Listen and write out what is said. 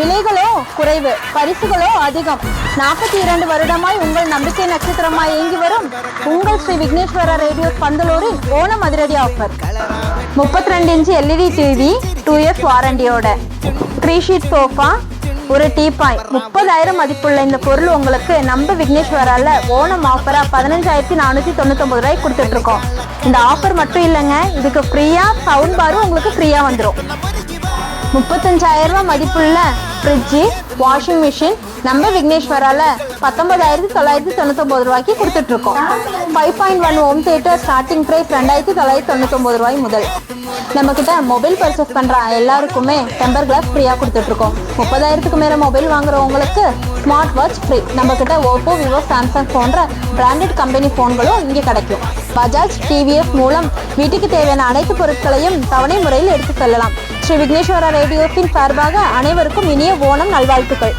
விலைகளோ குறைவு, பரிசுகளோ அதிகம். 42 வருடமாய் உங்கள் நம்பிக்கை நட்சத்திரமாய் இயங்கி வரும் உங்கள் ஸ்ரீ விக்னேஸ்வரா ரேடியோஸ் பந்தலூரின் ஓணம் அதிரடி offer. 32 inch LED TV 2 years வாரண்டியோட, 3 ஷீட் சோஃபா, ஒரு டீபாய், 30,000 மதிப்புள்ள இந்த பொருள் உங்களுக்கு நம்ம விக்னேஸ்வரால ஓணம் ஆஃபரா 15,499 ரூபாய்க்கு கொடுத்துட்டு இருக்கோம். இந்த ஆஃபர் மட்டும் இல்லைங்க, இதுக்கு ஃப்ரீயா சவுண்ட் பாரும் உங்களுக்கு ஃப்ரீயா வந்துடும். 35,000 ரூபாய் மதிப்புள்ள ஃப்ரிட்ஜு, வாஷிங் மிஷின் நம்ம விக்னேஸ்வரால 19,999 ரூபாய்க்கு கொடுத்துட்டு இருக்கோம். 5.1 ஹோம் தியேட்டர் ஸ்டார்டிங் பிரைஸ் 2,999 ரூபாய் முதல். நம்ம கிட்ட மொபைல் பர்ச்சேஸ் பண்ற எல்லாருக்குமே டெம்பர் கிளாஸ் ஃப்ரீயா கொடுத்துட்டு இருக்கோம். 30,000க்கு மேல மொபைல் வாங்குறவங்களுக்கு ஸ்மார்ட் வாட்ச் ஃப்ரீ. நம்ம கிட்ட ஓப்போ, விவோ, சாம்சங் போன்ற பிராண்டட் கம்பெனி போன்களும் இங்கே கிடைக்கும். பஜாஜ், டிவிஎஸ் மூலம் வீட்டுக்கு தேவையான அனைத்து பொருட்களையும் தவணை முறையில் எடுத்து செல்லலாம். ஸ்ரீ விக்னேஸ்வரா ரேடியோஸின் சார்பாக அனைவருக்கும் இனிய ஓணம் நல்வாழ்த்துக்கள்.